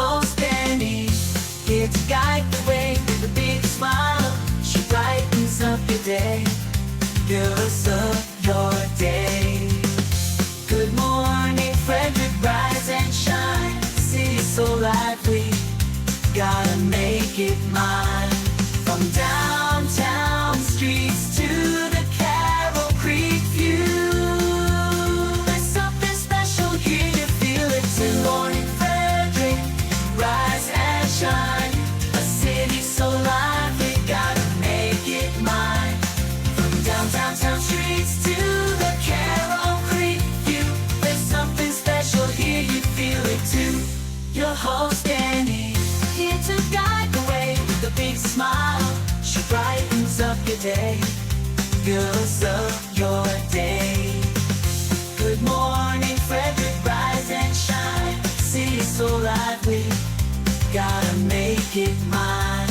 host Danny, here to guide the way with a big smile. She brightens up your day, girls of your day. Good morning Frederick, rise and shine. City so lively, gotta make it mine. From downtown streets to the Carroll Creek view, there's something special here, you feel it too. Good morning Frederick, rise and shine. A city so lively, gotta make it mine. From downtown streets to the Carroll Creek view, there's something special here, you feel it too. Your host Danny, here to guide the way with a big smile. She brightens up your day, girls of your day. Good morning Frederick, rise and shine. City so lively, gotta make it mine.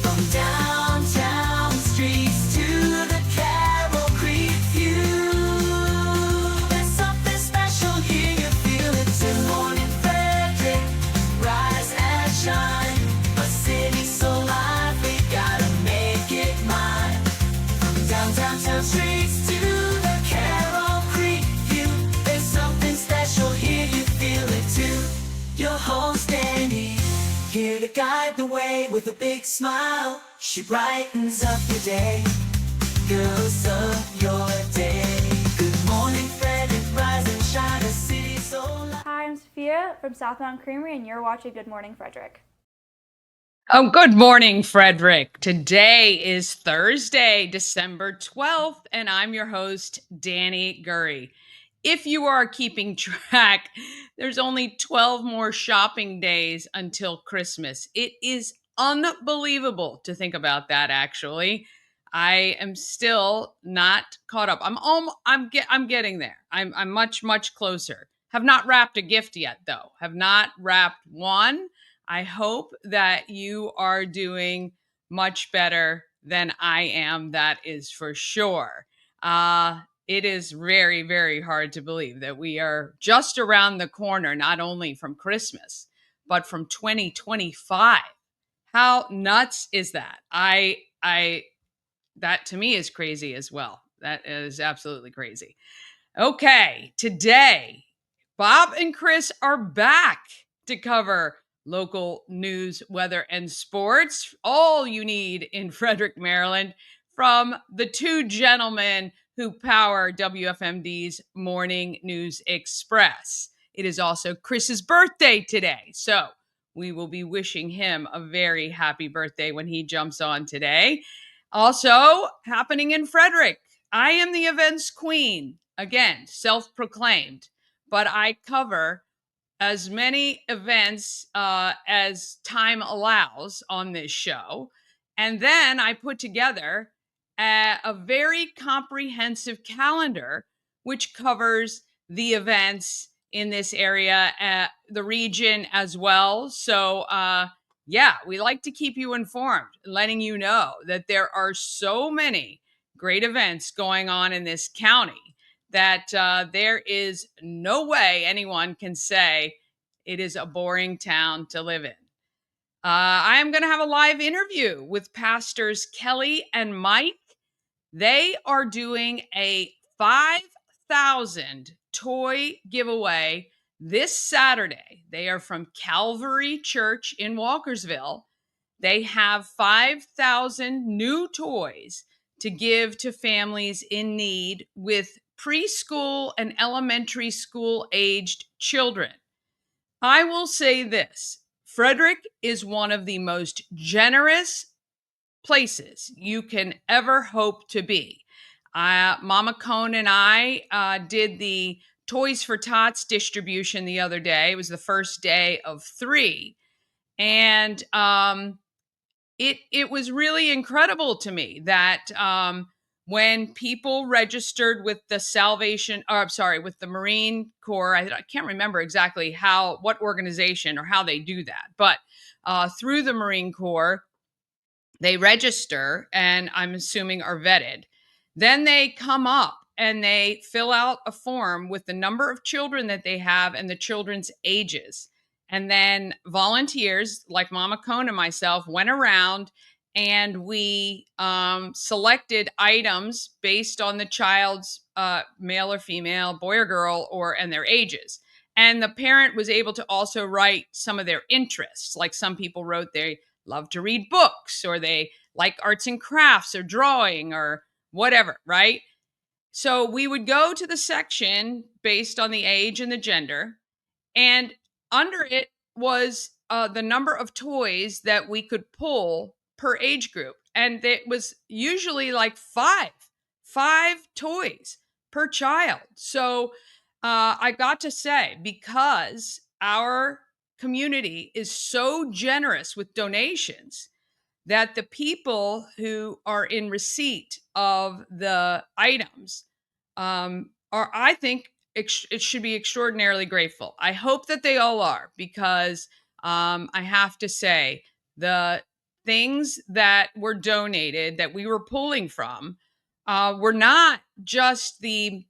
From downtown streets to the Carroll Creek view, there's something special here, you feel it too. Good morning Frederick, rise and shine. A city so lively, gotta make it mine. From downtown streets to the Carroll Creek view, there's something special here, you feel it too. Your host Danny, here to guide the way with a big smile. She brightens up your day, girls of your day. Good morning Frederick, rise and shine. A city so lively. Hi, I'm Sophia from Southbound Creamery, and you're watching Good Morning Frederick. Oh, good morning, Frederick. Today is Thursday, December 12th, and I'm your host, Danny Gurry. If you are keeping track, there's only 12 more shopping days until Christmas. It is unbelievable to think about that, actually. I am still not caught up. I'm getting there. I'm much closer. Have not wrapped a gift yet, though. Have not wrapped one. I hope that you are doing much better than I am. That is for sure. It is very hard to believe that we are just around the corner, not only from Christmas, but from 2025. How nuts is that? That to me is crazy as well. That is absolutely crazy. Okay, today, Bob and Chris are back to cover local news, weather, and sports. All you need in Frederick, Maryland, from the two gentlemen who power WFMD's Morning News Express. It is also Chris's birthday today, so we will be wishing him a very happy birthday when he jumps on today. Also, happening in Frederick, I am the events queen. Again, self-proclaimed, but I cover as many events as time allows on this show. And then I put together a very comprehensive calendar, which covers the events in this area, the region as well. So, yeah, we like to keep you informed, letting you know that there are so many great events going on in this county that there is no way anyone can say it is a boring town to live in. I am going to have a live interview with pastors Kelli and Mike. They are doing a 5,000 toy giveaway this Saturday. They are from Calvary Church in Walkersville. They have 5,000 new toys to give to families in need with preschool and elementary school aged children. I will say this: Frederick is one of the most generous places you can ever hope to be. Mama Cone and I did the Toys for Tots distribution the other day. It was the first day of 3. And it was really incredible to me that when people registered with the with the Marine Corps, I can't remember exactly what organization or how they do that, but through the Marine Corps, they register and I'm assuming are vetted. Then they come up and they fill out a form with the number of children that they have and the children's ages. And then volunteers like Mama Cone and myself went around and we selected items based on the child's male or female, boy or girl, and their ages. And the parent was able to also write some of their interests. Like some people wrote they love to read books, or they like arts and crafts, or drawing, or whatever, right? So we would go to the section based on the age and the gender, and under it was the number of toys that we could pull per age group. And it was usually like five toys per child. So I got to say, because our community is so generous with donations, that the people who are in receipt of the items are, I think, it should be extraordinarily grateful. I hope that they all are, because I have to say, the things that were donated that we were pulling from were not just the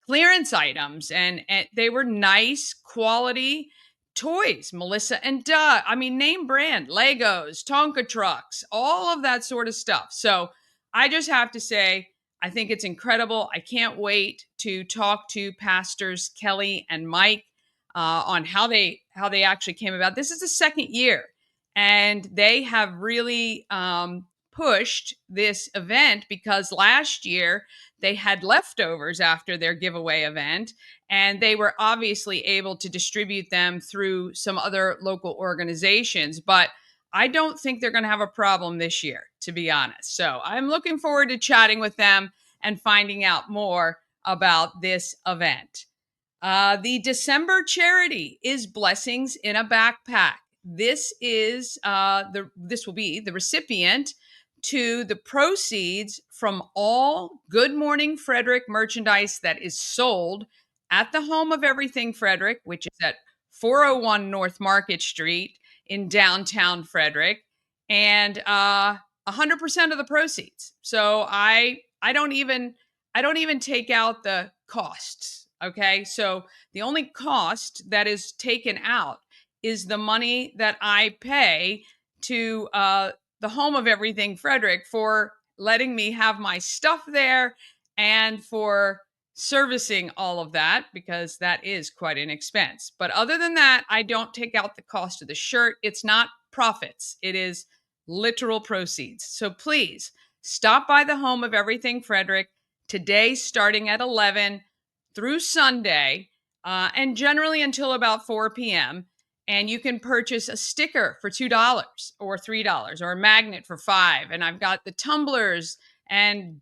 clearance items, and they were nice quality toys. Melissa and Doug, I mean, name brand, Legos, Tonka trucks, all of that sort of stuff. So I just have to say, I think it's incredible. I can't wait to talk to pastors Kelli and Mike on how they actually came about. This is the second year, and they have really pushed this event, because last year they had leftovers after their giveaway event, and they were obviously able to distribute them through some other local organizations. But I don't think they're going to have a problem this year, to be honest. So I'm looking forward to chatting with them and finding out more about this event. The December charity is Blessings in a Backpack. This will be the recipient to the proceeds from all Good Morning Frederick merchandise that is sold at the Home of Everything Frederick, which is at 401 North Market Street in downtown Frederick, and 100% of the proceeds. So I don't even take out the costs. Okay, so the only cost that is taken out is the money that I pay to the Home of Everything Frederick for letting me have my stuff there, and for servicing all of that, because that is quite an expense. But other than that, I don't take out the cost of the shirt. It's not profits, it is literal proceeds. So please stop by the Home of Everything Frederick today, starting at 11 through Sunday, and generally until about 4 p.m. And you can purchase a sticker for $2 or $3, or a magnet for $5. And I've got the tumblers and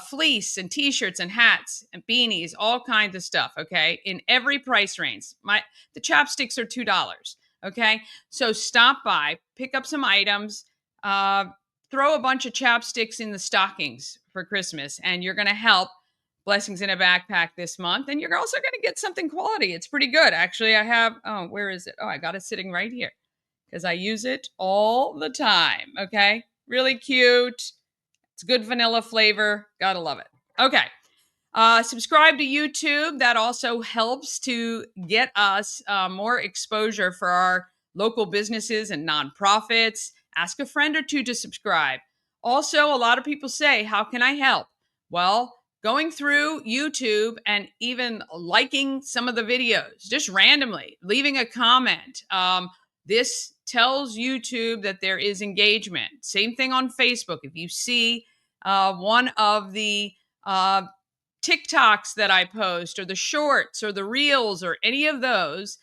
fleece and t-shirts and hats and beanies, all kinds of stuff, okay, in every price range. The chapsticks are $2, okay? So stop by, pick up some items, throw a bunch of chapsticks in the stockings for Christmas, and you're going to help Blessings in a Backpack this month. And you're also going to get something quality. It's pretty good. Actually, I have, where is it? Oh, I got it sitting right here, because I use it all the time. Okay. Really cute. It's good vanilla flavor. Gotta love it. Okay. Subscribe to YouTube. That also helps to get us more exposure for our local businesses and nonprofits. Ask a friend or two to subscribe. Also, a lot of people say, how can I help? Well, going through YouTube and even liking some of the videos, just randomly, leaving a comment. This tells YouTube that there is engagement. Same thing on Facebook. If you see one of the TikToks that I post, or the shorts, or the reels, or any of those,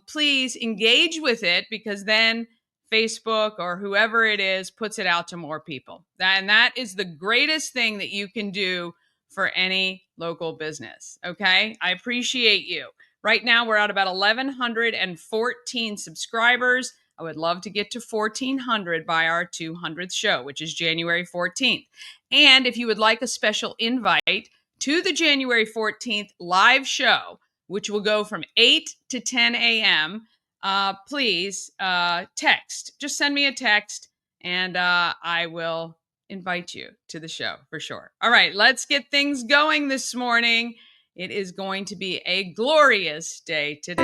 please engage with it, because then Facebook or whoever it is puts it out to more people. And that is the greatest thing that you can do for any local business. Okay. I appreciate you. Right now, we're at about 1,114 subscribers. I would love to get to 1,400 by our 200th show, which is January 14th. And if you would like a special invite to the January 14th live show, which will go from 8 to 10 a.m., please text. Just send me a text, and I will invite you to the show for sure. All right, let's get things going this morning. It is going to be a glorious day today.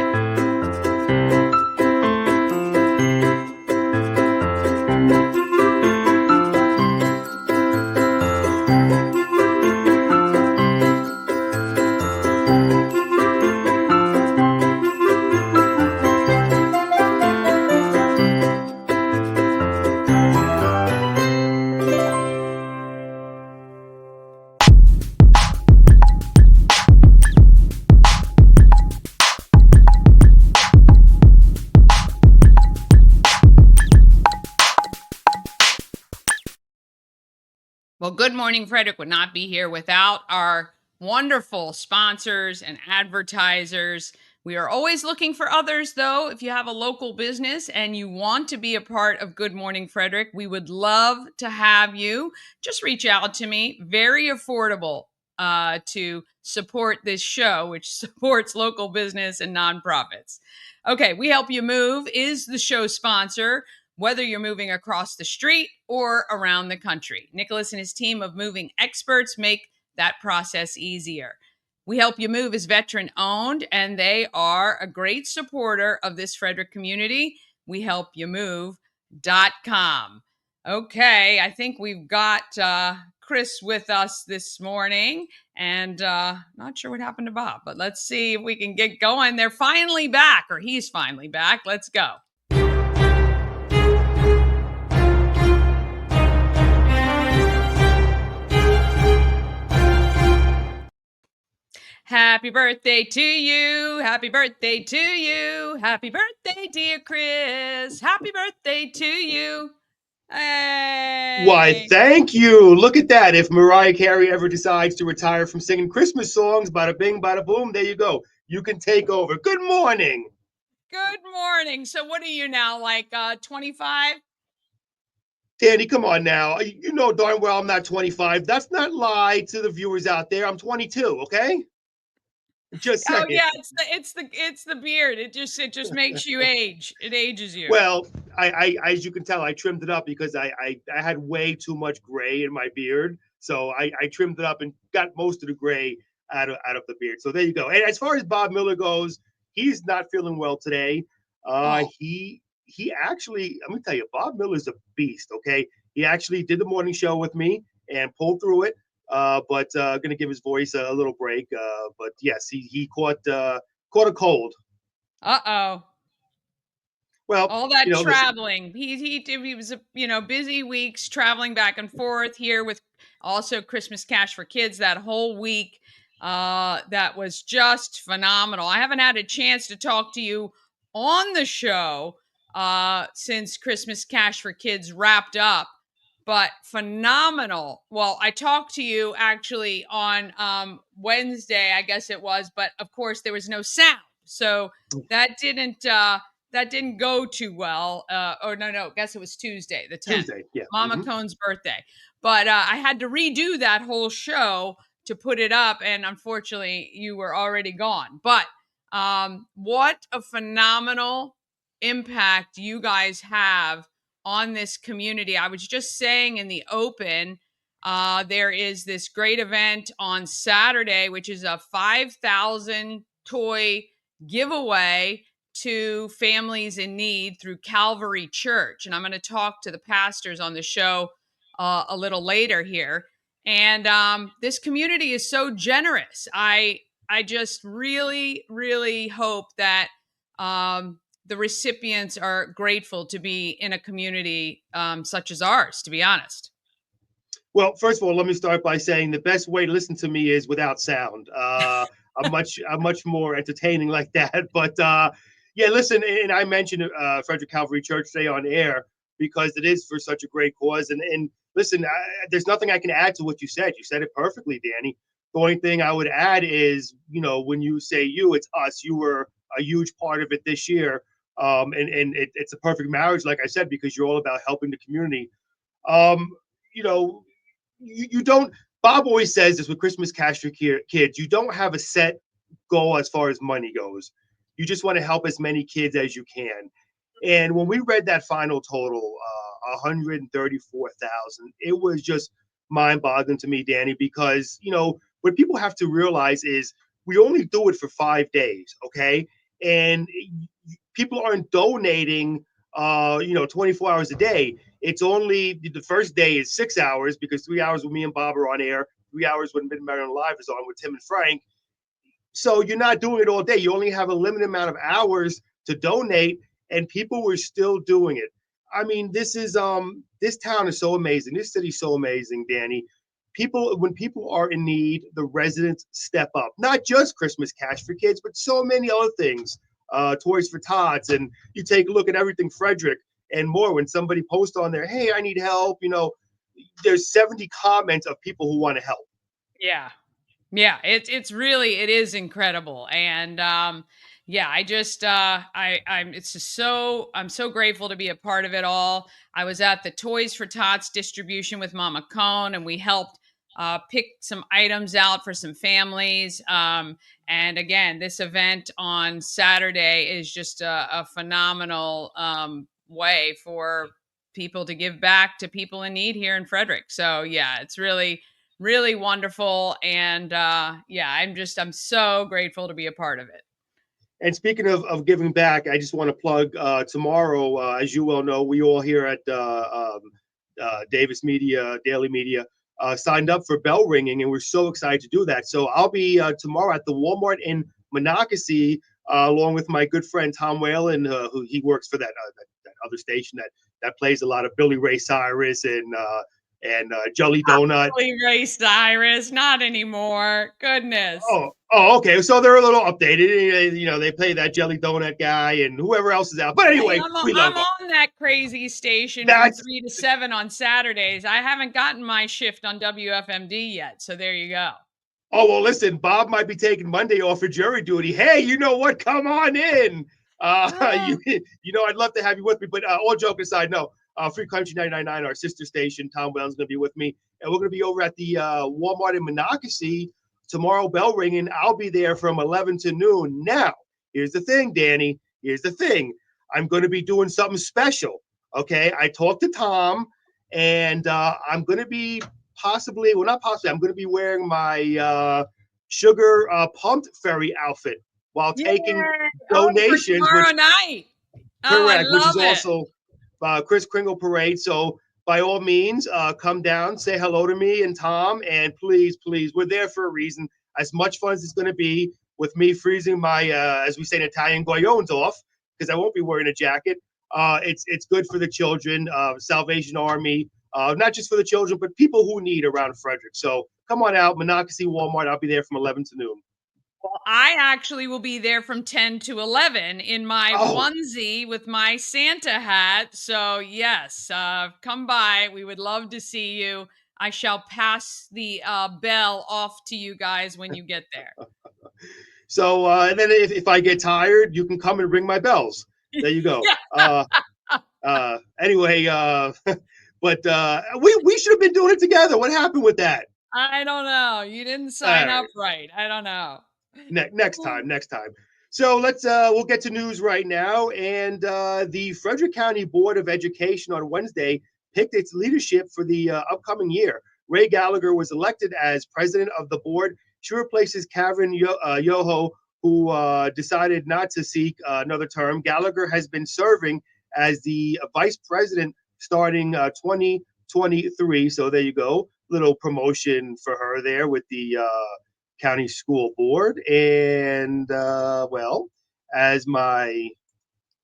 Well, Good Morning Frederick would not be here without our wonderful sponsors and advertisers. We are always looking for others, though. If you have a local business and you want to be a part of Good Morning Frederick, we would love to have you. Just reach out to me. Very affordable to support this show, which supports local business and nonprofits. Okay, We Help You Move is the show sponsor, whether you're moving across the street or around the country. Nicholas and his team of moving experts make that process easier. We Help You Move is veteran owned, and they are a great supporter of this Frederick community. WeHelpYouMove.com. Okay, I think we've got Chris with us this morning, and not sure what happened to Bob, but let's see if we can get going. They're finally back, or he's finally back. Let's go. Happy birthday to you. Happy birthday to you. Happy birthday, dear Chris. Happy birthday to you. Why, Hey. thank you. Look at that. If Mariah Carey ever decides to retire from singing Christmas songs, bada bing, bada boom, there you go. You can take over. Good morning. Good morning. So what are you now, like 25? Danny, come on now. You know darn well I'm not 25. That's not lie to the viewers out there. I'm 22, okay? Just Oh saying. yeah, it's the beard. It just makes you age. It ages you. Well, I as you can tell, I trimmed it up because I had way too much gray in my beard. So I trimmed it up and got most of the gray out of the beard. So there you go. And as far as Bob Miller goes, he's not feeling well today. Oh. He actually, let me tell you, Bob Miller's a beast. Okay, he actually did the morning show with me and pulled through it. But going to give his voice a little break. But yes, he caught a cold. Uh-oh. Well, All that listen. traveling. He was busy weeks traveling back and forth here with also Christmas Cash for Kids that whole week. That was just phenomenal. I haven't had a chance to talk to you on the show since Christmas Cash for Kids wrapped up, but phenomenal. Well, I talked to you actually on Wednesday, I guess it was, but of course there was no sound, so that didn't go too well. Or no, guess it was Tuesday, the 10th, Tuesday, yeah. Mama Mhm. Cone's birthday. But I had to redo that whole show to put it up, and unfortunately, you were already gone. But what a phenomenal impact you guys have on this community. I was just saying in the open, there is this great event on Saturday, which is a 5,000 toy giveaway to families in need through Calvary Church. And I'm going to talk to the pastors on the show a little later here. And this community is so generous. I just really, really hope that the recipients are grateful to be in a community such as ours, to be honest. Well, first of all, let me start by saying the best way to listen to me is without sound. I'm much more entertaining like that. But yeah, listen, and I mentioned Frederick Calvary Church today on air because it is for such a great cause. And listen, there's nothing I can add to what you said. You said it perfectly, Danny. The only thing I would add is, when you say you, it's us. You were a huge part of it this year. It's a perfect marriage, like I said, because you're all about helping the community. Um, you know, you don't. Bob always says this with Christmas Cash for Kids. You don't have a set goal as far as money goes. You just want to help as many kids as you can. And when we read that final total, 134,000, it was just mind-boggling to me, Danny, because what people have to realize is we only do it for 5 days, okay? And people aren't donating 24 hours a day. It's only the first day is 6 hours because 3 hours with me and Bob are on air, 3 hours when Mid-American Live is on with Tim and Frank. So you're not doing it all day. You only have a limited amount of hours to donate, and people were still doing it. I mean, this town is so amazing. This city is so amazing, Danny. When people are in need, the residents step up. Not just Christmas Cash for Kids, but so many other things. Toys for Tots, and you take a look at Everything Frederick and more. When somebody posts on there, hey, I need help, there's 70 comments of people who want to help. Yeah. Yeah, it's really it is incredible. And yeah, I just I'm it's just so I'm so grateful to be a part of it all. I was at the Toys for Tots distribution with Mama Cone, and we helped pick some items out for some families. And again, this event on Saturday is just a phenomenal way for people to give back to people in need here in Frederick. So yeah, it's really wonderful. And yeah, I'm so grateful to be a part of it. And speaking of giving back, I just want to plug tomorrow, as you well know, we all here at Davis Media, Daily Media, signed up for bell ringing, and we're so excited to do that. So I'll be tomorrow at the Walmart in Monocacy, along with my good friend Tom Whalen, who he works for that other station that plays a lot of Billy Ray Cyrus and Jelly Donut. Billy Ray Cyrus, not anymore. Goodness. Oh, okay. So they're a little updated. You know, they play that Jelly Donut guy and whoever else is out. But Hey, anyway, we love I'm them. on that crazy station from That's 3 to 7 on Saturdays. I haven't gotten my shift on WFMD yet. So there you go. Oh, well, listen, Bob might be taking Monday off for jury duty. Hey, you know what? Come on in. You know, I'd love to have you with me. But all joking aside, no. Free Country 99.9, our sister station, Tom Well's going to be with me. And we're going to be over at the Walmart in Monocacy tomorrow, bell ringing. I'll be there from 11 to noon. Now, here's the thing, Danny. Here's the thing. I'm going to be doing something special. Okay. I talked to Tom, and I'm going to be possibly, well, not possibly, I'm going to be wearing my sugar pumped fairy outfit while taking donations, tomorrow night. correct, I which love is also Chris Kringle Parade. So by all means, come down, say hello to me and Tom, and please, we're there for a reason. As much fun as it's going to be with me freezing my, as we say in Italian, goyones off, because I won't be wearing a jacket. It's good for the children, Salvation Army, not just for the children, but people who need around Frederick. So come on out, Monocacy Walmart. I'll be there from 11 to noon. Well, I actually will be there from 10 to 11 in my Oh, onesie with my Santa hat. So, yes, come by. We would love to see you. I shall pass the bell off to you guys when you get there. so and then if I get tired, you can come and ring my bells. There you go. Yeah. Anyway, but we should have been doing it together. What happened with that? I don't know. You didn't All sign up right. right. I don't know. Next time. So we'll get to news right now. And the Frederick County Board of Education on Wednesday picked its leadership for the upcoming year. Ray Gallagher was elected as president of the board. She replaces Karen Yoho, who decided not to seek another term. Gallagher has been serving as the vice president starting 2023. So there you go, little promotion for her there with the county school board. And well, as my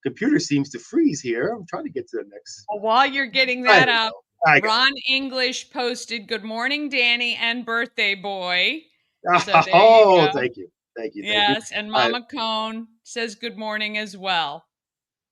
computer seems to freeze here, I'm trying to get to the next. Well, while you're getting I that up, Ron got English posted "Good morning, Danny and birthday boy." So it. there you Oh, go. thank you. Yes, and I, Mama Cone says good morning as well.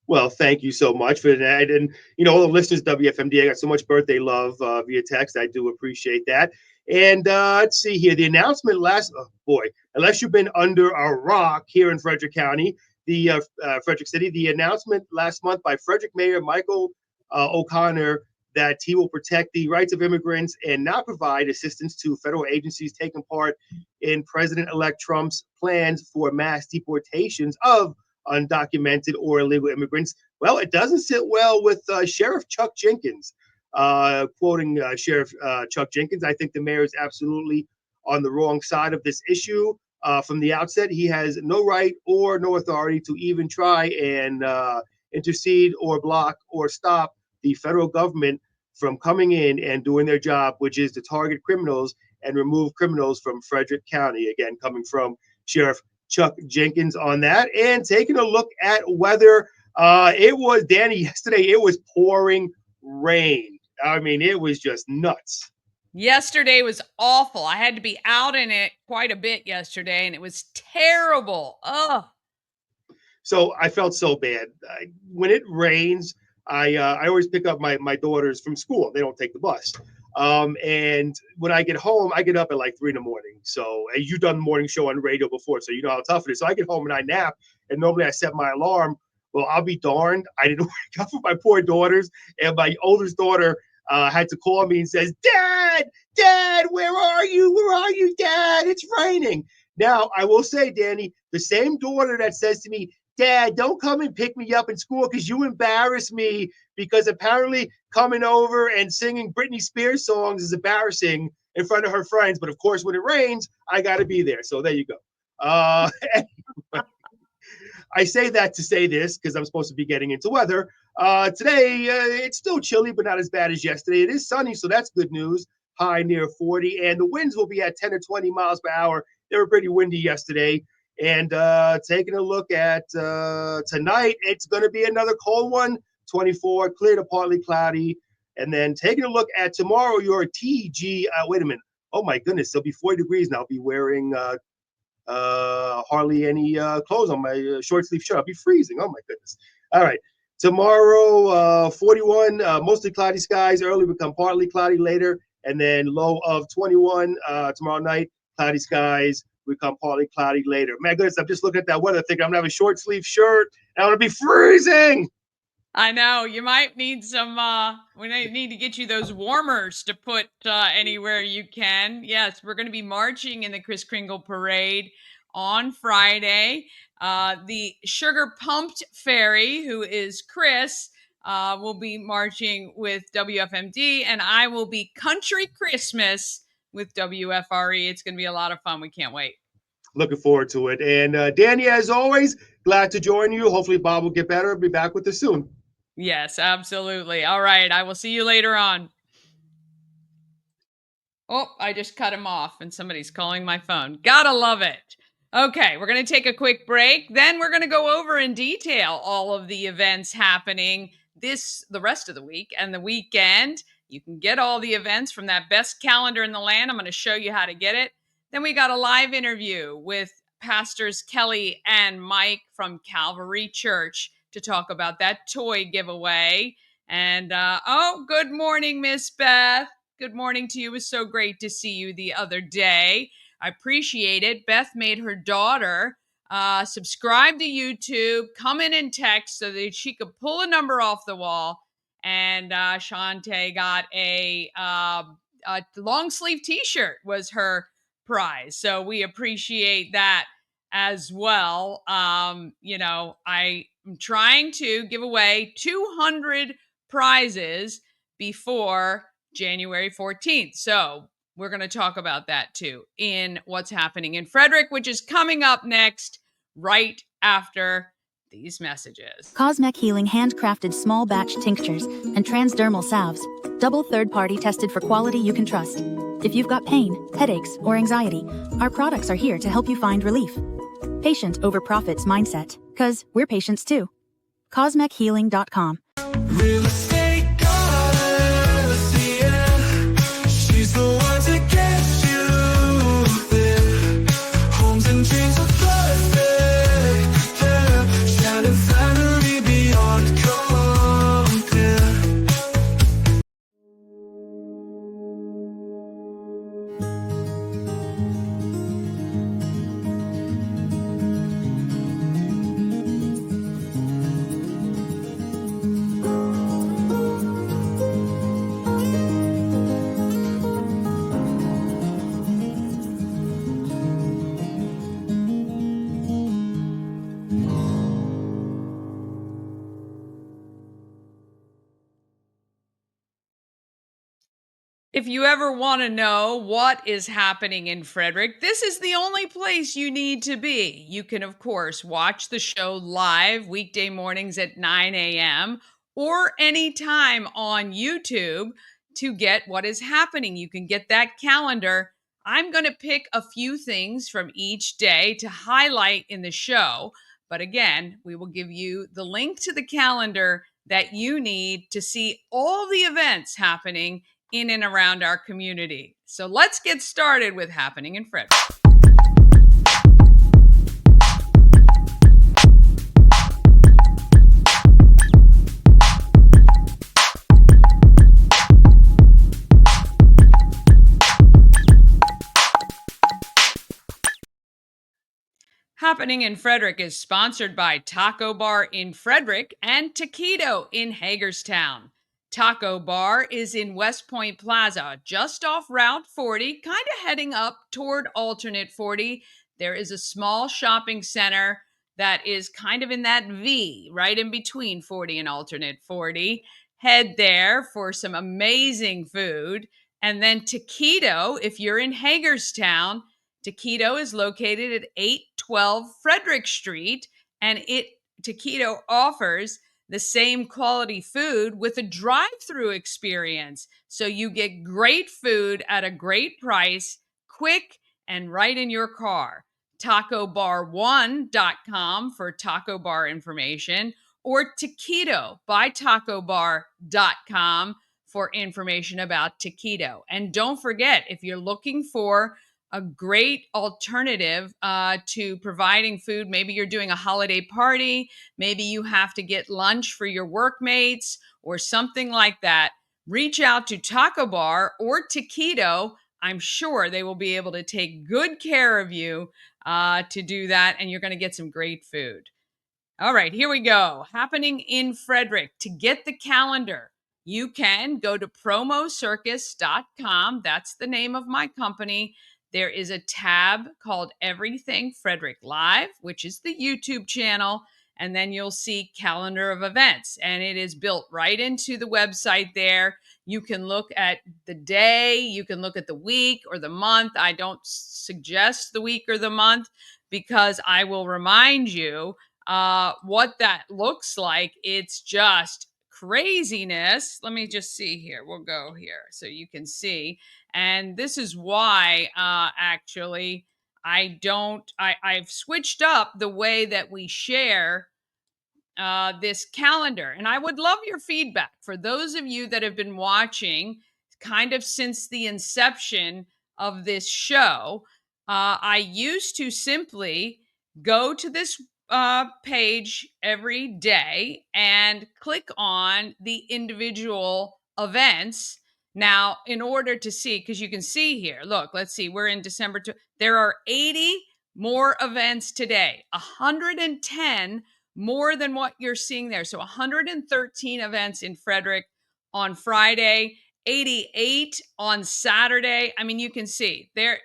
well, thank you so much for that. And, you know, all the listeners, WFMD, I got so much birthday love via text. I do appreciate that. And let's see here. The announcement oh boy, unless you've been under a rock here in Frederick County, the Frederick City, the announcement last month by Frederick Mayor Michael O'Connor that he will protect the rights of immigrants and not provide assistance to federal agencies taking part in President-elect Trump's plans for mass deportations of undocumented or illegal immigrants. Well, it doesn't sit well with Sheriff Chuck Jenkins. Quoting Sheriff Chuck Jenkins, I think the mayor is absolutely on the wrong side of this issue. From the outset, he has no right or no authority to even try and intercede or block or stop the federal government from coming in and doing their job, which is to target criminals and remove criminals from Frederick County. Again, coming from Sheriff Chuck Jenkins on that. And taking a look at weather, it was, Danny, yesterday it was pouring rain. I mean, it was just nuts. Yesterday was awful. I had to be out in it quite a bit yesterday, and it was terrible. Oh, So I felt so bad. When it rains, I always pick up my daughters from school. They don't take the bus. And when I get home, I get up at like 3 in the morning. So, and you've done the morning show on radio before, so you know how tough it is. So I get home and I nap, and normally I set my alarm. Well, I'll be darned, I didn't wake up with my poor daughters, and my oldest daughter had to call me and says, Dad, where are you? Where are you, Dad? It's raining. Now, I will say, Danny, the same daughter that says to me, Dad, don't come and pick me up in school because you embarrass me, because apparently coming over and singing Britney Spears songs is embarrassing in front of her friends. But of course, when it rains, I got to be there. So there you go. Anyway, I say that to say this because I'm supposed to be getting into weather. Today, it's still chilly, but not as bad as yesterday. It is sunny, so that's good news. High near 40, and the winds will be at 10 or 20 miles per hour. They were pretty windy yesterday. And taking a look at tonight, it's going to be another cold one, 24, clear to partly cloudy. And then taking a look at tomorrow, your TG, wait a minute. Oh my goodness, it'll be 40 degrees and I'll be wearing hardly any clothes on my short sleeve shirt. I'll be freezing. Oh my goodness. All right. Tomorrow, 41, mostly cloudy skies. Early become partly cloudy later. And then low of 21 tomorrow night, cloudy skies. Become partly cloudy later. My goodness, I'm just looking at that weather thinking I'm going to have a short sleeve shirt and I'm going to be freezing. I know. You might need some, we need to get you those warmers to put anywhere you can. Yes, we're going to be marching in the Kris Kringle Parade on Friday. The Sugar Pumped Fairy, who is Chris, will be marching with WFMD, and I will be Country Christmas with WFRE. It's going to be a lot of fun. We can't wait. Looking forward to it. And Danny, as always, glad to join you. Hopefully Bob will get better. I'll be back with us soon. Yes, absolutely. All right. I will see you later on. Oh, I just cut him off and somebody's calling my phone. Gotta love it. Okay, we're going to take a quick break. Then we're going to go over in detail all of the events happening the rest of the week and the weekend. You can get all the events from that best calendar in the land. I'm going to show you how to get it. Then we got a live interview with Pastors Kelli and Mike from Calvary Church to talk about that toy giveaway. And, good morning, Miss Beth. Good morning to you. It was so great to see you the other day. I appreciate it. Beth made her daughter subscribe to YouTube, come in and text so that she could pull a number off the wall. And Shantae got a long sleeve t-shirt was her prize. So we appreciate that as well. I'm trying to give away 200 prizes before January 14th. So we're going to talk about that too in What's Happening in Frederick, which is coming up next right after these messages. Cosmec Healing handcrafted small batch tinctures and transdermal salves, double third-party tested for quality you can trust. If you've got pain, headaches, or anxiety, our products are here to help you find relief. Patient over profits mindset, 'cause we're patients too. CosmecHealing.com. Real estate goddess, yeah. She's the one to get you there. Homes and dreams are perfect, yeah. Shining finally beyond compare. If you ever want to know what is happening in Frederick, this is the only place you need to be. You can, of course, watch the show live weekday mornings at 9 a.m. or anytime on YouTube to get what is happening. You can get that calendar. I'm going to pick a few things from each day to highlight in the show. But again, we will give you the link to the calendar that you need to see all the events happening in and around our community. So let's get started with Happening in Frederick. Happening in Frederick is sponsored by Taco Bar in Frederick and Taquito in Hagerstown. Taco Bar is in West Point Plaza, just off Route 40, kind of heading up toward Alternate 40. There is a small shopping center that is kind of in that V, right in between 40 and Alternate 40. Head there for some amazing food. And then Taquito, if you're in Hagerstown, Taquito is located at 812 Frederick Street, and Taquito offers the same quality food with a drive-through experience. So you get great food at a great price, quick and right in your car. TacoBar1.com for taco bar information, or Taquito by TacoBar.com for information about Taquito. And don't forget, if you're looking for a great alternative to providing food, maybe you're doing a holiday party, maybe you have to get lunch for your workmates or something like that, reach out to Taco Bar or Taquito. I'm sure they will be able to take good care of you to do that, and you're going to get some great food. All right, here we go. Happening in Frederick. To get the calendar, you can go to promocircus.com. That's the name of my company. There is a tab called Everything Frederick Live, which is the YouTube channel. And then you'll see calendar of events. And it is built right into the website there. You can look at the day, you can look at the week or the month. I don't suggest the week or the month because I will remind you what that looks like. It's just craziness. Let me just see here. We'll go here so you can see. And this is why actually I've switched up the way that we share this calendar. And I would love your feedback for those of you that have been watching kind of since the inception of this show. I used to simply go to this page every day and click on the individual events. Now, in order to see, because you can see here, look, let's see, we're in December. There are 80 more events today, 110 more than what you're seeing there. So 113 events in Frederick on Friday, 88 on Saturday. I mean, you can see there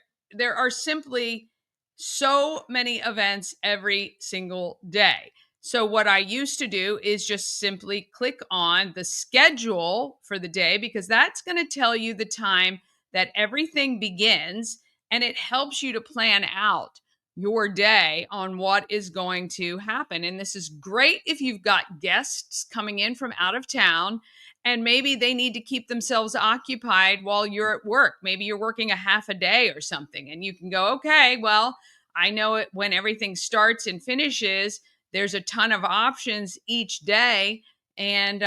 are simply so many events every single day. So what I used to do is just simply click on the schedule for the day, because that's going to tell you the time that everything begins, and it helps you to plan out your day on what is going to happen. And this is great if you've got guests coming in from out of town and maybe they need to keep themselves occupied while you're at work. Maybe you're working a half a day or something, and you can go, okay, well, I know it when everything starts and finishes, there's a ton of options each day, and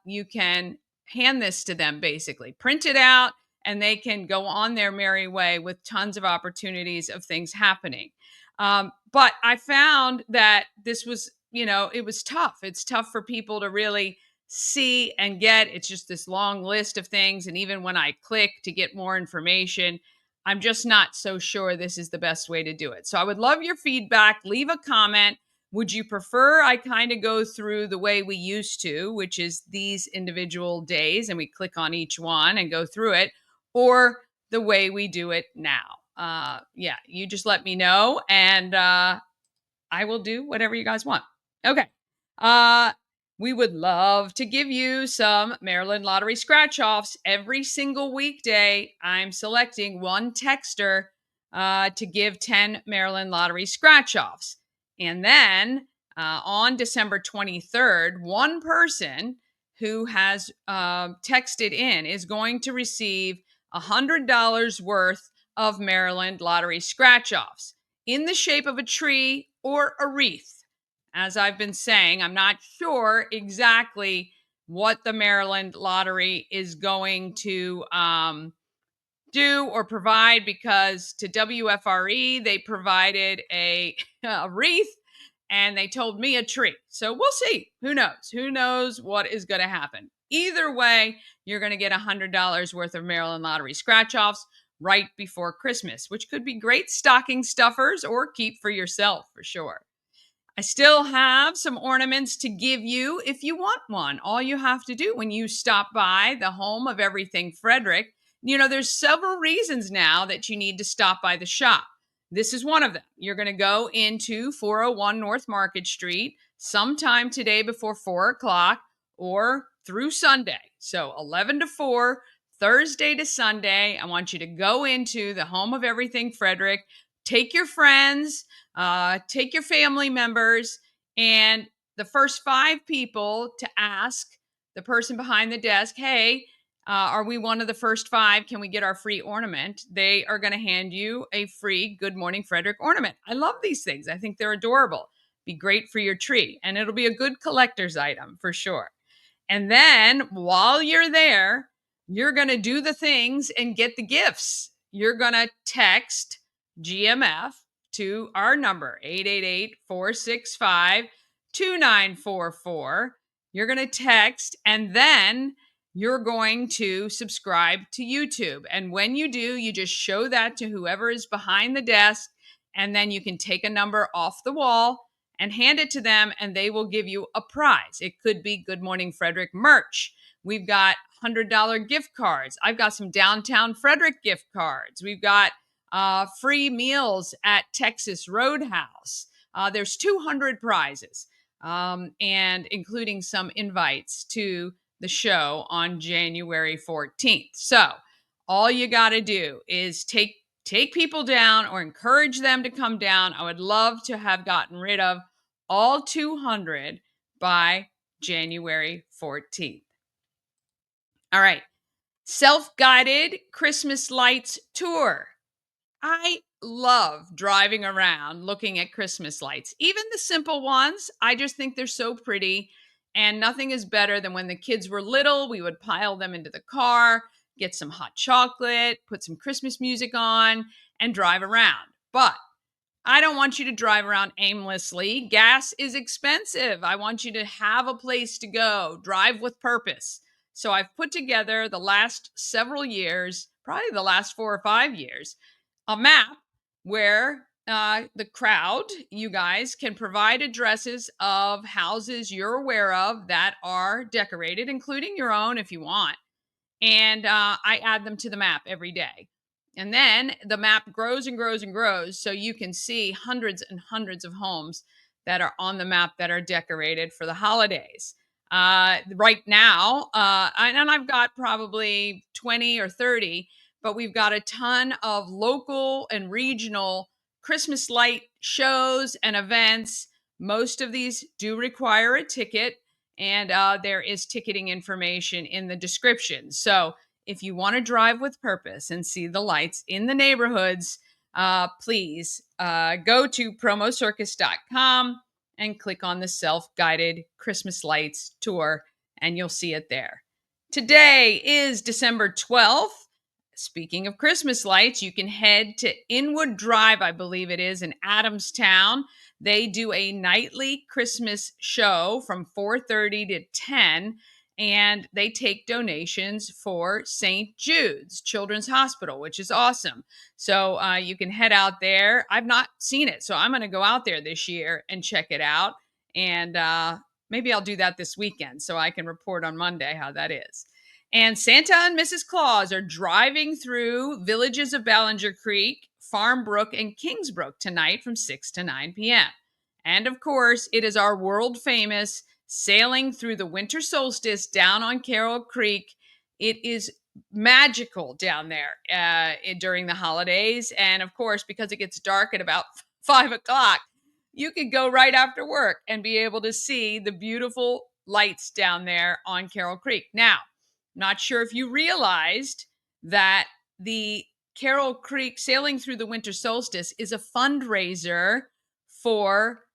you can hand this to them, basically print it out, and they can go on their merry way with tons of opportunities of things happening. But I found that this was, it was tough. It's tough for people to really see and get. It's just this long list of things. And even when I click to get more information, I'm just not so sure this is the best way to do it. So I would love your feedback. Leave a comment. Would you prefer I kind of go through the way we used to, which is these individual days and we click on each one and go through it, or the way we do it now? Yeah, you just let me know, and I will do whatever you guys want. Okay. We would love to give you some Maryland Lottery scratch-offs every single weekday. I'm selecting one texter to give 10 Maryland Lottery scratch-offs. And then on December 23rd, one person who has texted in is going to receive $100 worth of Maryland Lottery scratch-offs in the shape of a tree or a wreath. As I've been saying, I'm not sure exactly what the Maryland Lottery is going to do or provide, because to WFRE, they provided a wreath and they told me a tree. So we'll see. Who knows? Who knows what is going to happen? Either way, you're going to get $100 worth of Maryland Lottery scratch-offs. right before Christmas, which could be great stocking stuffers or keep for yourself for sure. I still have some ornaments to give you if you want one. All you have to do when you stop by the Home of Everything Frederick, there's several reasons now that you need to stop by the shop. This is one of them. You're going to go into 401 North Market Street sometime today before 4 o'clock or through Sunday. So 11 to 4, Thursday to Sunday. I want you to go into the Home of Everything Frederick. Take your friends, take your family members, and the first 5 people to ask the person behind the desk, hey, are we one of the first 5? Can we get our free ornament? They are going to hand you a free Good Morning Frederick ornament. I love these things. I think they're adorable. Be great for your tree, and it'll be a good collector's item for sure. And then while you're there, you're going to do the things and get the gifts. You're going to text GMF to our number, 888-465-2944. You're going to text, and then you're going to subscribe to YouTube. And when you do, you just show that to whoever is behind the desk, and then you can take a number off the wall and hand it to them, and they will give you a prize. It could be Good Morning Frederick merch. We've got $100 gift cards. I've got some Downtown Frederick gift cards. We've got free meals at Texas Roadhouse. There's 200 prizes, and including some invites to the show on January 14th. So all you got to do is take people down or encourage them to come down. I would love to have gotten rid of all 200 by January 14th. All right. Self-guided Christmas lights tour. I love driving around looking at Christmas lights, even the simple ones. I just think they're so pretty, and nothing is better than when the kids were little. We would pile them into the car, get some hot chocolate, put some Christmas music on, and drive around. But I don't want you to drive around aimlessly. Gas is expensive. I want you to have a place to go, drive with purpose. So I've put together the last several years, probably the last 4 or 5 years, a map where the crowd, you guys, can provide addresses of houses you're aware of that are decorated, including your own if you want. And I add them to the map every day. And then the map grows and grows and grows, so you can see hundreds and hundreds of homes that are on the map that are decorated for the holidays. Right now, and I've got probably 20 or 30, but we've got a ton of local and regional Christmas light shows and events. Most of these do require a ticket, and there is ticketing information in the description. So if you want to drive with purpose and see the lights in the neighborhoods, please go to promocircus.com and click on the self-guided Christmas lights tour, and you'll see it there. Today is December 12th. Speaking of Christmas lights, you can head to Inwood Drive, I believe it is, in Adamstown. They do a nightly Christmas show from 4:30 to 10, and they take donations for St. Jude's Children's Hospital, which is awesome. So you can head out there. I've not seen it, so I'm going to go out there this year and check it out. And maybe I'll do that this weekend so I can report on Monday how that is. And Santa and Mrs. Claus are driving through villages of Ballinger Creek, Farmbrook, and Kingsbrook tonight from 6 to 9 p.m. And of course, it is our world famous sailing through the winter solstice down on Carroll Creek. It is magical down there during the holidays. And of course, because it gets dark at about 5 o'clock, you could go right after work and be able to see the beautiful lights down there on Carroll Creek. Now, not sure if you realized that the Carroll Creek Sailing Through the Winter Solstice is a fundraiser for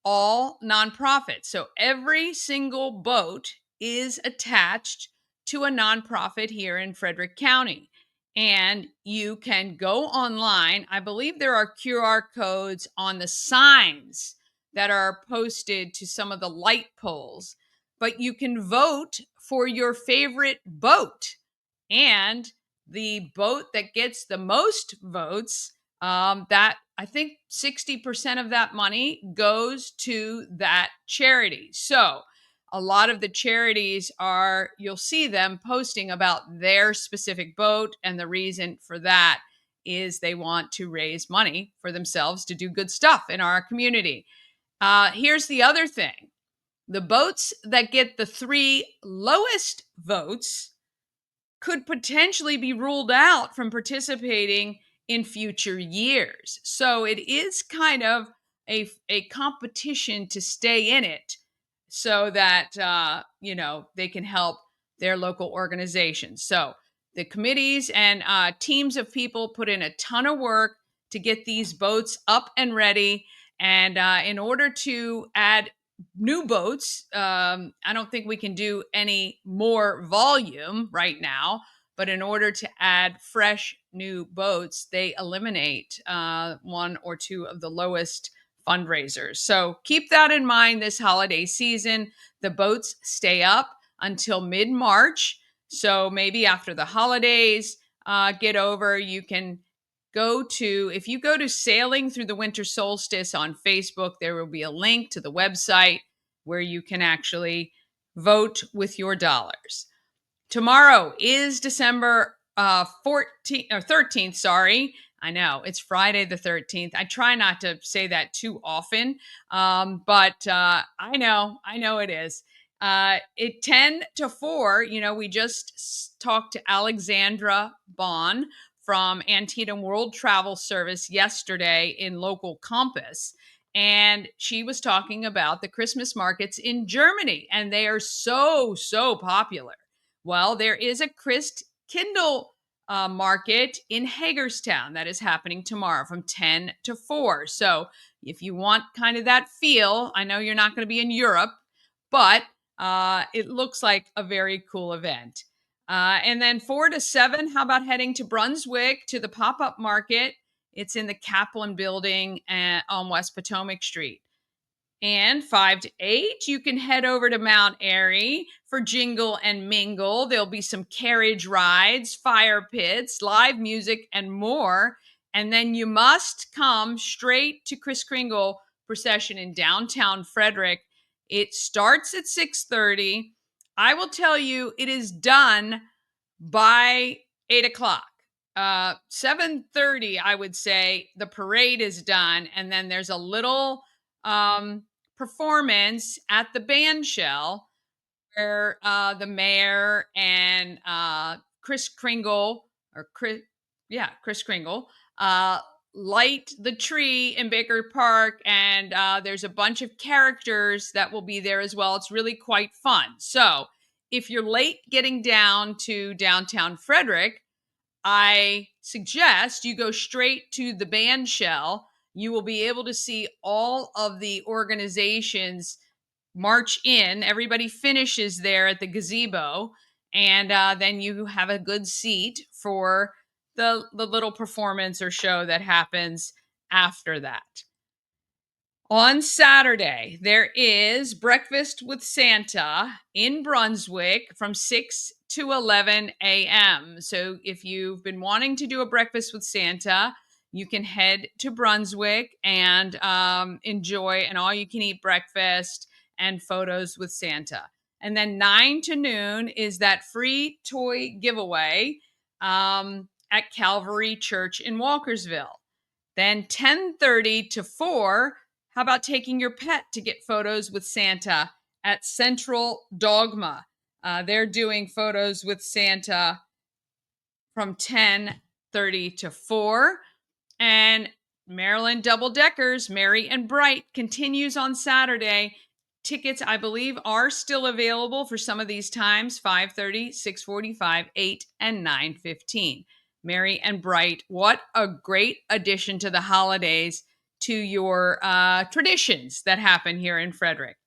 all nonprofits. So every single boat is attached to a nonprofit here in Frederick County. And you can go online. I believe there are QR codes on the signs that are posted to some of the light poles, but you can vote for your favorite boat. And the boat that gets the most votes, that I think 60% of that money goes to that charity. So a lot of the charities you'll see them posting about their specific boat. And the reason for that is they want to raise money for themselves to do good stuff in our community. Here's the other thing. The boats that get the 3 lowest votes could potentially be ruled out from participating in future years. So it is kind of a competition to stay in it so that, they can help their local organizations. So the committees and teams of people put in a ton of work to get these boats up and ready. And in order to add new boats, I don't think we can do any more volume right now. But in order to add fresh new boats, they eliminate 1 or 2 of the lowest fundraisers. So keep that in mind this holiday season. The boats stay up until mid-March. So maybe after the holidays get over, you can if you go to Sailing Through the Winter Solstice on Facebook, there will be a link to the website where you can actually vote with your dollars. Tomorrow is December 14th or 13th. Sorry. I know it's Friday the 13th. I try not to say that too often. But I know it is. At 10 to 4, we just talked to Alexandra Bond from Antietam World Travel Service yesterday in local Compass. And she was talking about the Christmas markets in Germany, and they are so popular. Well, there is a Kindle market in Hagerstown that is happening tomorrow from 10 to 4. So if you want kind of that feel, I know you're not going to be in Europe, but it looks like a very cool event. And then 4 to 7, how about heading to Brunswick to the pop-up market? It's in the Kaplan building on West Potomac Street. And 5 to 8, you can head over to Mount Airy for Jingle and Mingle. There'll be some carriage rides, fire pits, live music, and more. And then you must come straight to Kris Kringle procession in downtown Frederick. It starts at 6:30. I will tell you, it is done by 8 o'clock. 7:30, I would say, the parade is done. And then there's a little performance at the band shell where the mayor and Kris Kringle light the tree in Baker Park, and there's a bunch of characters that will be there as well. It's really quite fun. So if you're late getting down to downtown Frederick, I suggest you go straight to the band shell. You will be able to see all of the organizations march in. Everybody finishes there at the gazebo, and then you have a good seat for the little performance or show that happens after that. On Saturday, there is Breakfast with Santa in Brunswick from 6 to 11 a.m. So if you've been wanting to do a Breakfast with Santa, you can head to Brunswick and enjoy an all-you-can-eat breakfast and photos with Santa. And then 9 to noon is that free toy giveaway at Calvary Church in Walkersville. Then 10:30 to 4, how about taking your pet to get photos with Santa at Central Dogma? They're doing photos with Santa from 10:30 to 4. And Maryland Double Deckers, Merry and Bright, continues on Saturday. Tickets, I believe, are still available for some of these times, 5:30, 6:45, 8, and 9:15. Merry and Bright, what a great addition to the holidays, to your traditions that happen here in Frederick.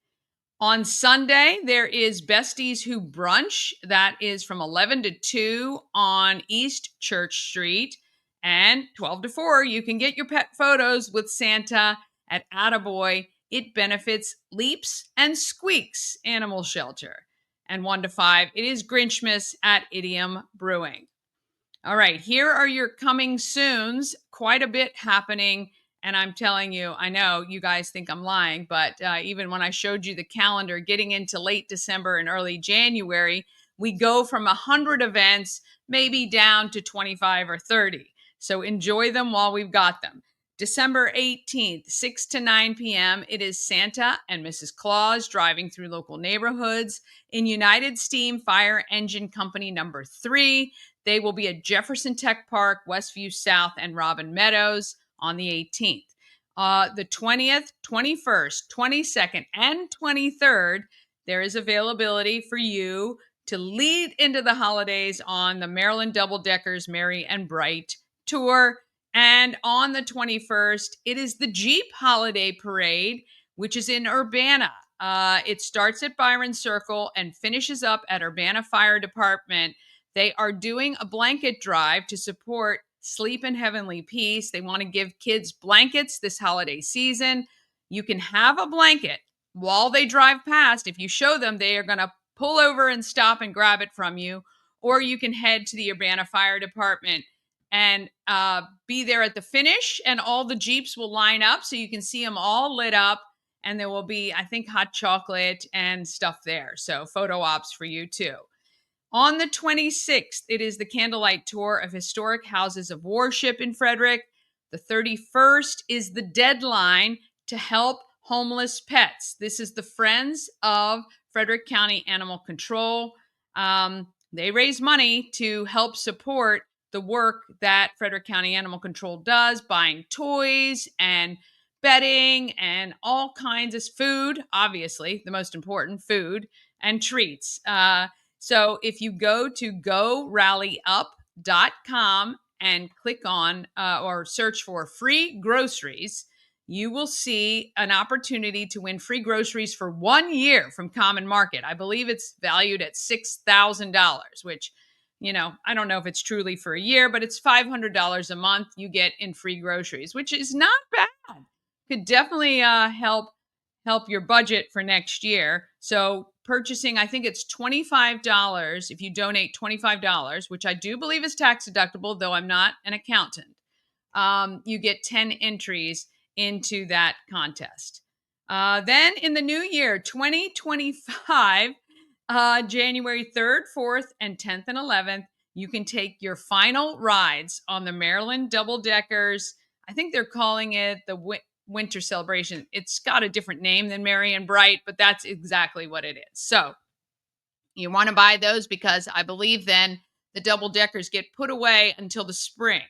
On Sunday, there is Besties Who Brunch. That is from 11 to 2 on East Church Street. And 12 to 4, you can get your pet photos with Santa at Attaboy. It benefits Leaps and Squeaks Animal Shelter. And 1 to 5, it is Grinchmas at Idiom Brewing. All right, here are your coming soons. Quite a bit happening. And I'm telling you, I know you guys think I'm lying, but even when I showed you the calendar, getting into late December and early January, we go from 100 events maybe down to 25 or 30. So enjoy them while we've got them. December 18th, 6 to 9 p.m., it is Santa and Mrs. Claus driving through local neighborhoods in United Steam Fire Engine Company number 3. They will be at Jefferson Tech Park, Westview South, and Robin Meadows on the 18th. The 20th, 21st, 22nd, and 23rd, there is availability for you to lead into the holidays on the Maryland Double Deckers Merry and Bright Tour. And on the 21st, it is the Jeep Holiday Parade, which is in Urbana. It starts at Byron Circle and finishes up at Urbana Fire Department. They are doing a blanket drive to support Sleep in Heavenly Peace. They want to give kids blankets this holiday season. You can have a blanket while they drive past. If you show them, they are going to pull over and stop and grab it from you. Or you can head to the Urbana Fire Department and be there at the finish, and all the Jeeps will line up so you can see them all lit up. And there will be, I think, hot chocolate and stuff there. So photo ops for you too. On the 26th, it is the candlelight tour of historic houses of worship in Frederick. The 31st is the deadline to help homeless pets. This is the Friends of Frederick County Animal Control. They raise money to help support the work that Frederick County Animal Control does, buying toys and bedding and all kinds of food, obviously, the most important food and treats. So if you go to gorallyup.com and click on or search for free groceries, you will see an opportunity to win free groceries for 1 year from Common Market. I believe it's valued at $6,000, which, I don't know if it's truly for a year, but it's $500 a month you get in free groceries, which is not bad. Could definitely help your budget for next year. So purchasing, I think it's $25 if you donate $25, which I do believe is tax deductible, though I'm not an accountant. You get 10 entries into that contest. Then in the new year, 2025, January 3rd, 4th, and 10th and 11th, you can take your final rides on the Maryland Double Deckers. I think they're calling it the Winter Celebration. It's got a different name than Merry and Bright, but that's exactly what it is. So you want to buy those because I believe then the double deckers get put away until the spring.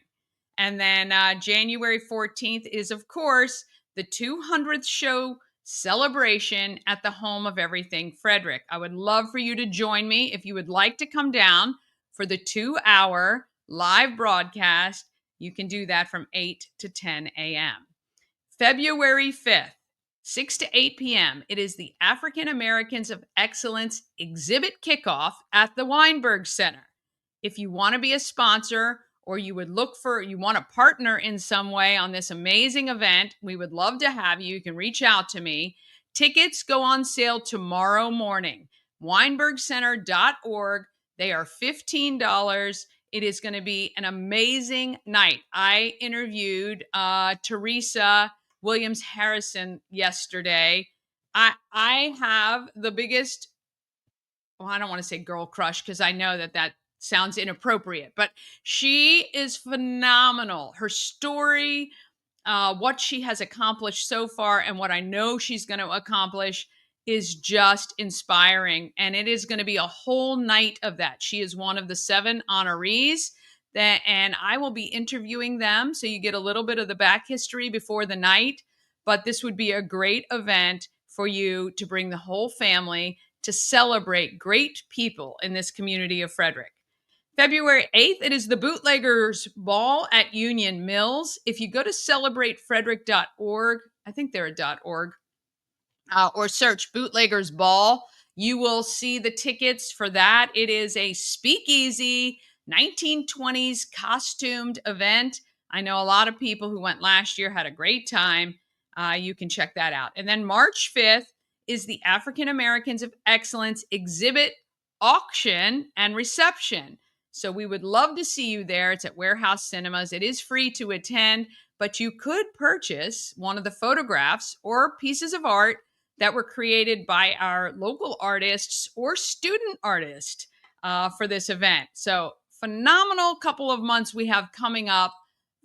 And then January 14th is, of course, the 200th show celebration at the Home of Everything Frederick. I would love for you to join me if you would like to come down for the 2-hour live broadcast. You can do that from 8 to 10 a.m. February 5th, 6 to 8 p.m., it is the African Americans of Excellence exhibit kickoff at the Weinberg Center. If you want to be a sponsor or you want to partner in some way on this amazing event, we would love to have you. You can reach out to me. Tickets go on sale tomorrow morning. WeinbergCenter.org. They are $15. It is going to be an amazing night. I interviewed Teresa Williams Harrison yesterday. I have the biggest, I don't want to say girl crush because I know that sounds inappropriate, but she is phenomenal. Her story, what she has accomplished so far, and what I know she's going to accomplish is just inspiring. And it is going to be a whole night of that. She is one of the 7 honorees and I will be interviewing them. So you get a little bit of the back history before the night, but this would be a great event for you to bring the whole family to celebrate great people in this community of Frederick. February 8th, it is the Bootleggers Ball at Union Mills. If you go to celebratefrederick.org, I think they're a .org, or search Bootleggers Ball, you will see the tickets for that. It is a speakeasy 1920s costumed event. I know a lot of people who went last year had a great time. You can check that out. And then March 5th is the African Americans of Excellence exhibit auction and reception. So we would love to see you there. It's at Warehouse Cinemas. It is free to attend, but you could purchase one of the photographs or pieces of art that were created by our local artists or student artists for this event. So phenomenal couple of months we have coming up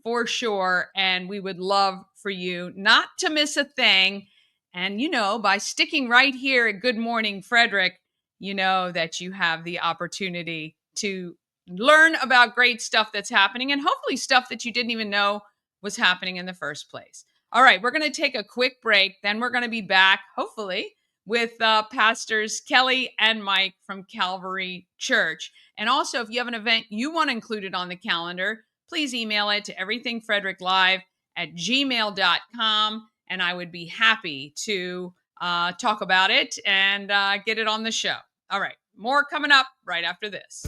for sure. And we would love for you not to miss a thing. And, by sticking right here at Good Morning Frederick, you know that you have the opportunity to learn about great stuff that's happening and hopefully stuff that you didn't even know was happening in the first place. All right, we're going to take a quick break. Then we're going to be back, hopefully, with Pastors Kelli and Mike from Calvary Church. And also, if you have an event you want included on the calendar, please email it to everythingfredericklive@gmail.com. And I would be happy to talk about it and get it on the show. All right, more coming up right after this.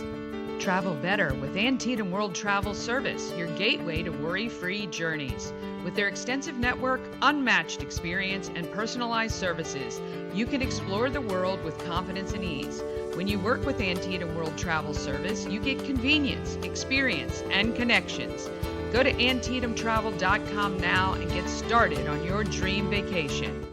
Travel better with Antietam World Travel Service, your gateway to worry-free journeys. With their extensive network, unmatched experience, and personalized services, you can explore the world with confidence and ease. When you work with Antietam World Travel Service, you get convenience, experience, and connections. Go to AntietamTravel.com now and get started on your dream vacation.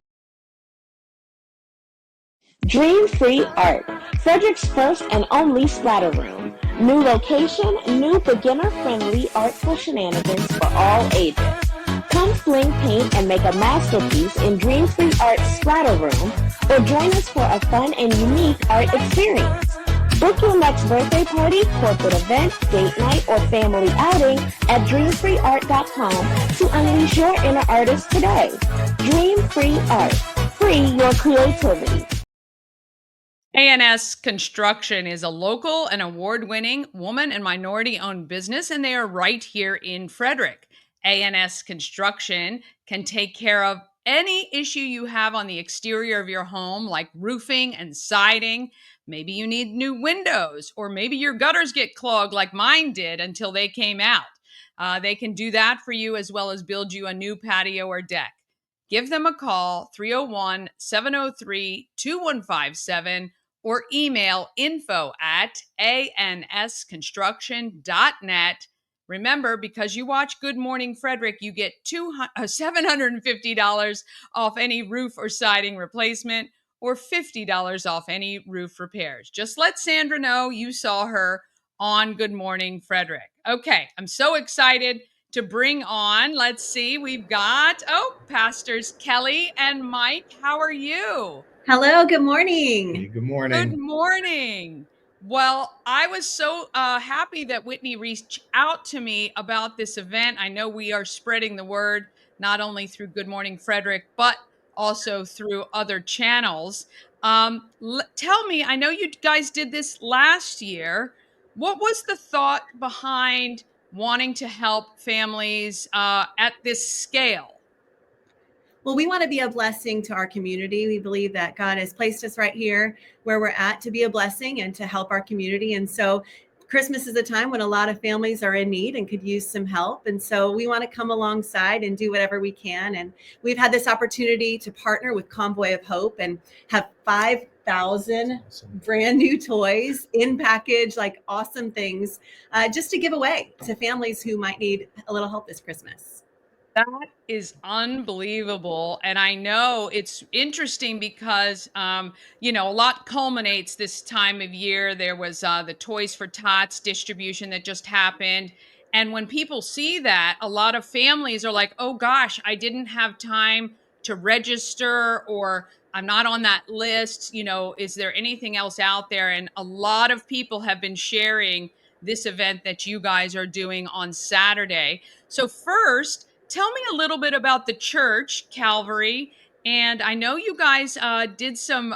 Dream Free Art, Frederick's first and only splatter room. New location, new beginner-friendly artful shenanigans for all ages. Come fling paint and make a masterpiece in Dream Free Art's splatter room, or join us for a fun and unique art experience. Book your next birthday party, corporate event, date night, or family outing at dreamfreeart.com to unleash your inner artist today. Dream Free Art. Free your creativity. A&S Construction is a local and award-winning woman and minority-owned business, and they are right here in Frederick. A&S Construction can take care of any issue you have on the exterior of your home, like roofing and siding. Maybe you need new windows, or maybe your gutters get clogged like mine did until they came out. They can do that for you as well as build you a new patio or deck. Give them a call, 301-703-2157, or email info@ansconstruction.net. Remember, because you watch Good Morning Frederick, you get $750 off any roof or siding replacement, or $50 off any roof repairs. Just let Sandra know you saw her on Good Morning Frederick. Okay, I'm so excited to bring on, let's see, we've got, Pastors Kelli and Mike. How are you? Hello, good morning. Hey, good morning. Good morning. Well, I was so happy that Whitney reached out to me about this event. I know we are spreading the word not only through Good Morning Frederick, but also through other channels. Tell me, I know you guys did this last year. What was the thought behind wanting to help families at this scale? Well, we want to be a blessing to our community. We believe that God has placed us right here where we're at to be a blessing and to help our community. And so Christmas is a time when a lot of families are in need and could use some help. And so we want to come alongside and do whatever we can. And we've had this opportunity to partner with Convoy of Hope and have 5,000 brand new toys in package, like awesome things, just to give away to families who might need a little help this Christmas. That is unbelievable. And I know it's interesting because, a lot culminates this time of year. There was the Toys for Tots distribution that just happened. And when people see that, a lot of families are like, oh gosh, I didn't have time to register, or I'm not on that list. Is there anything else out there? And a lot of people have been sharing this event that you guys are doing on Saturday. So first, tell me a little bit about the church, Calvary. And I know you guys did some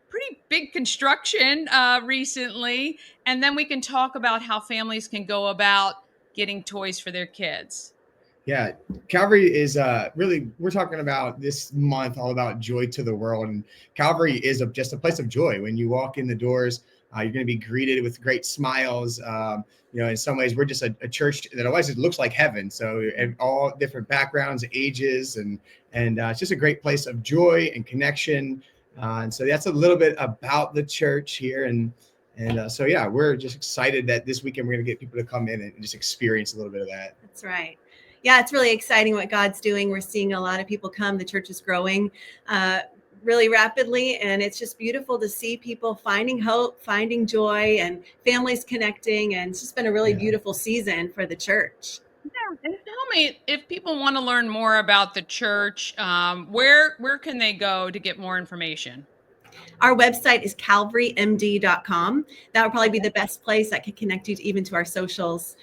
pretty big construction recently. And then we can talk about how families can go about getting toys for their kids. Yeah, Calvary is really, we're talking about this month all about joy to the world. And Calvary is just a place of joy. When you walk in the doors, you're going to be greeted with great smiles. In some ways, we're just a church that always looks like heaven. So in all different backgrounds, ages, and it's just a great place of joy and connection. And so that's a little bit about the church here. And And so, yeah, we're just excited that this weekend we're going to get people to come in and just experience a little bit of that. That's right. Yeah, it's really exciting what God's doing. We're seeing a lot of people come. The church is growing really rapidly, and it's just beautiful to see people finding hope, finding joy, and families connecting. And it's just been a really beautiful season for the church. Yeah, and tell me, if people want to learn more about the church, where can they go to get more information? Our website is calvarymd.com. That would probably be the best place that could connect you even to our socials.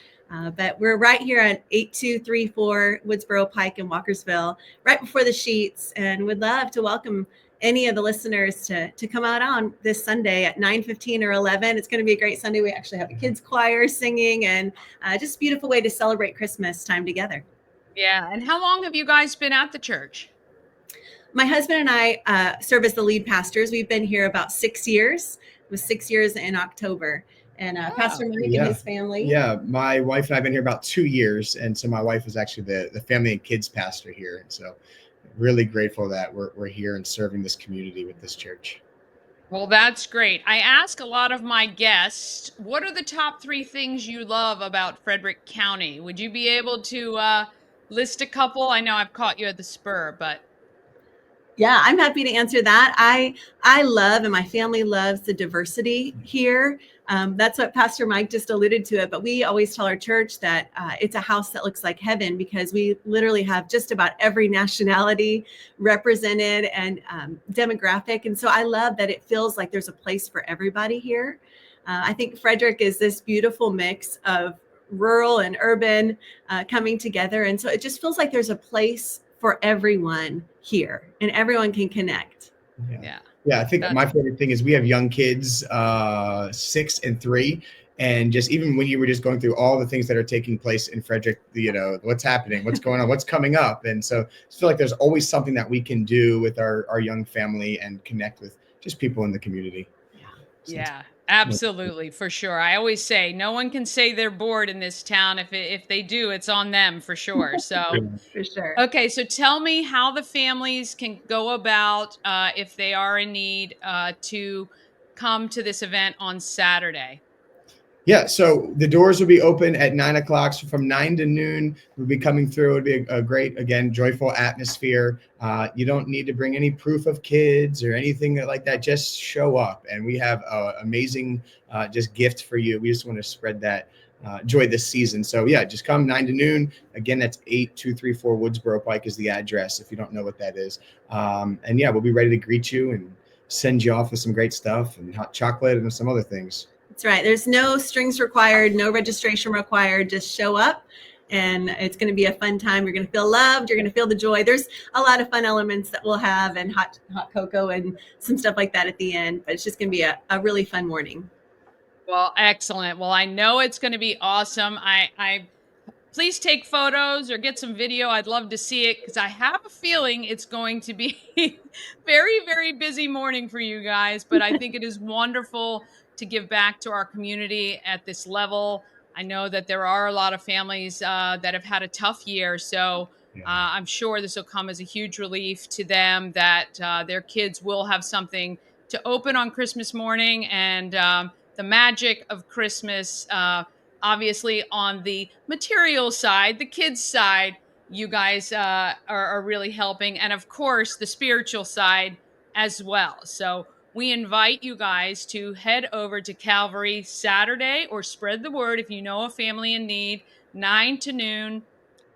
But we're right here at 8234 Woodsboro Pike in Walkersville, right before the Sheets, and would love to welcome any of the listeners to come out on this Sunday at 9:15 or 11. It's going to be a great Sunday. We actually have a kids choir singing, and just a beautiful way to celebrate Christmas time together. Yeah. And how long have you guys been at the church? My husband and I serve as the lead pastors. We've been here about 6 years. It was 6 years in October. And Pastor Mike and his family. Yeah, my wife and I have been here about 2 years. And so my wife is actually the family and kids pastor here. And so really grateful that we're here and serving this community with this church. Well, that's great. I ask a lot of my guests, what are the top 3 things you love about Frederick County? Would you be able to list a couple? I know I've caught you at the spur, but yeah, I'm happy to answer that. I love, and my family loves, the diversity here. That's what Pastor Mike just alluded to it. But we always tell our church that it's a house that looks like heaven, because we literally have just about every nationality represented and demographic. And so I love that it feels like there's a place for everybody here. I think Frederick is this beautiful mix of rural and urban coming together. And so it just feels like there's a place for everyone here, and everyone can connect. Yeah, I think my favorite thing is we have young kids, 6 and 3. And just even when you were just going through all the things that are taking place in Frederick, what's happening, what's going on, what's coming up. And so I feel like there's always something that we can do with our young family and connect with just people in the community. Yeah, absolutely, for sure. I always say no one can say they're bored in this town. If they do, it's on them for sure. So for sure. Okay, so tell me how the families can go about if they are in need to come to this event on Saturday. Yeah, so the doors will be open at 9 o'clock. So from 9 to noon, we'll be coming through. It'll be a great, again, joyful atmosphere. You don't need to bring any proof of kids or anything like that. Just show up. And we have an amazing just gift for you. We just want to spread that joy this season. So yeah, just come 9 to noon. Again, that's 8234 Woodsboro Pike is the address if you don't know what that is. And yeah, we'll be ready to greet you and send you off with some great stuff and hot chocolate and some other things. That's right. There's no strings required, no registration required. Just show up, and it's going to be a fun time. You're going to feel loved. You're going to feel the joy. There's a lot of fun elements that we'll have, and hot cocoa and some stuff like that at the end. But it's just going to be a really fun morning. Well, excellent. Well, I know it's going to be awesome. I please take photos or get some video. I'd love to see it, because I have a feeling it's going to be very, very busy morning for you guys. But I think it is wonderful to give back to our community at this level. I know that there are a lot of families that have had a tough year. So I'm sure this will come as a huge relief to them that their kids will have something to open on Christmas morning. And the magic of Christmas, obviously on the material side, the kids side, you guys are really helping. And of course, the spiritual side as well. So we invite you guys to head over to Calvary Saturday, or spread the word if you know a family in need, 9 to noon,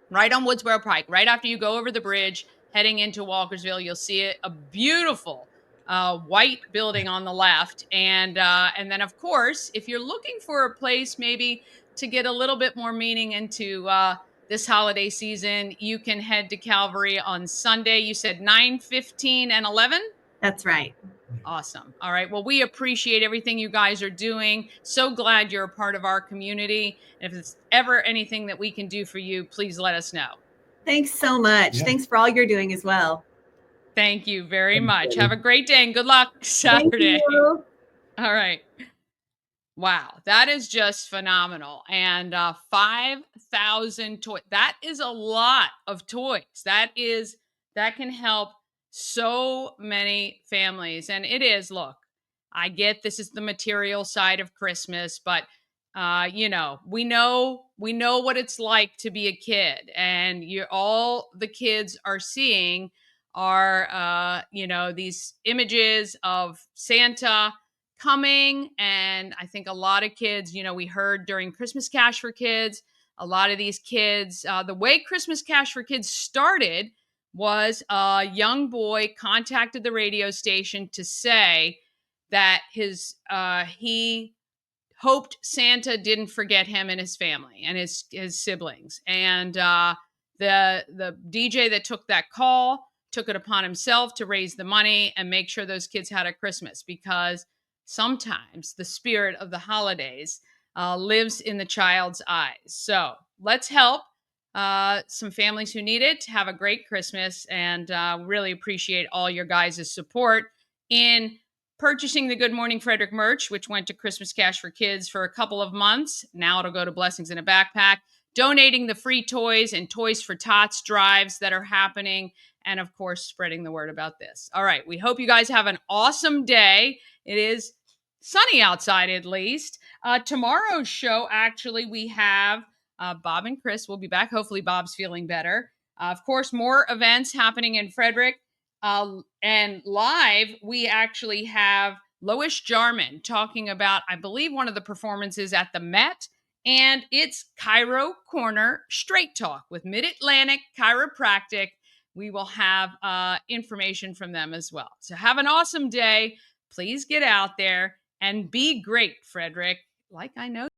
right on Woodsboro Pike, right after you go over the bridge, heading into Walkersville. You'll see it, a beautiful white building on the left. And then, of course, if you're looking for a place maybe to get a little bit more meaning into this holiday season, you can head to Calvary on Sunday. You said 9:15 and 11? That's right. Awesome. All right. Well, we appreciate everything you guys are doing. So glad you're a part of our community. And if there's ever anything that we can do for you, please let us know. Thanks so much. Yeah. Thanks for all you're doing as well. Thank you very much. Have a great day and good luck Saturday. Thank you. All right. Wow, that is just phenomenal. And 5,000 toys. That is a lot of toys. That can help so many families. And it is, look, I get this is the material side of Christmas, but you know, we know what it's like to be a kid, and all the kids are seeing are you know, these images of Santa coming. And I think a lot of kids, you know, we heard during Christmas Cash for Kids, a lot of these kids, the way Christmas Cash for Kids started was a young boy contacted the radio station to say that he hoped Santa didn't forget him and his family and his siblings. And the DJ that took that call took it upon himself to raise the money and make sure those kids had a Christmas, because sometimes the spirit of the holidays lives in the child's eyes. So let's help some families who need it to have a great Christmas, and really appreciate all your guys' support in purchasing the Good Morning Frederick merch, which went to Christmas Cash for Kids for a couple of months. Now it'll go to Blessings in a Backpack. Donating the free toys and Toys for Tots drives that are happening. And of course, spreading the word about this. All right. We hope you guys have an awesome day. It is sunny outside, at least. Tomorrow's show, actually, we have Bob and Chris will be back. Hopefully, Bob's feeling better. Of course, more events happening in Frederick. And live, we actually have Lois Jarman talking about, I believe, one of the performances at the Met. And it's Chiro Corner Straight Talk with Mid-Atlantic Chiropractic. We will have information from them as well. So have an awesome day. Please get out there and be great, Frederick, like I know.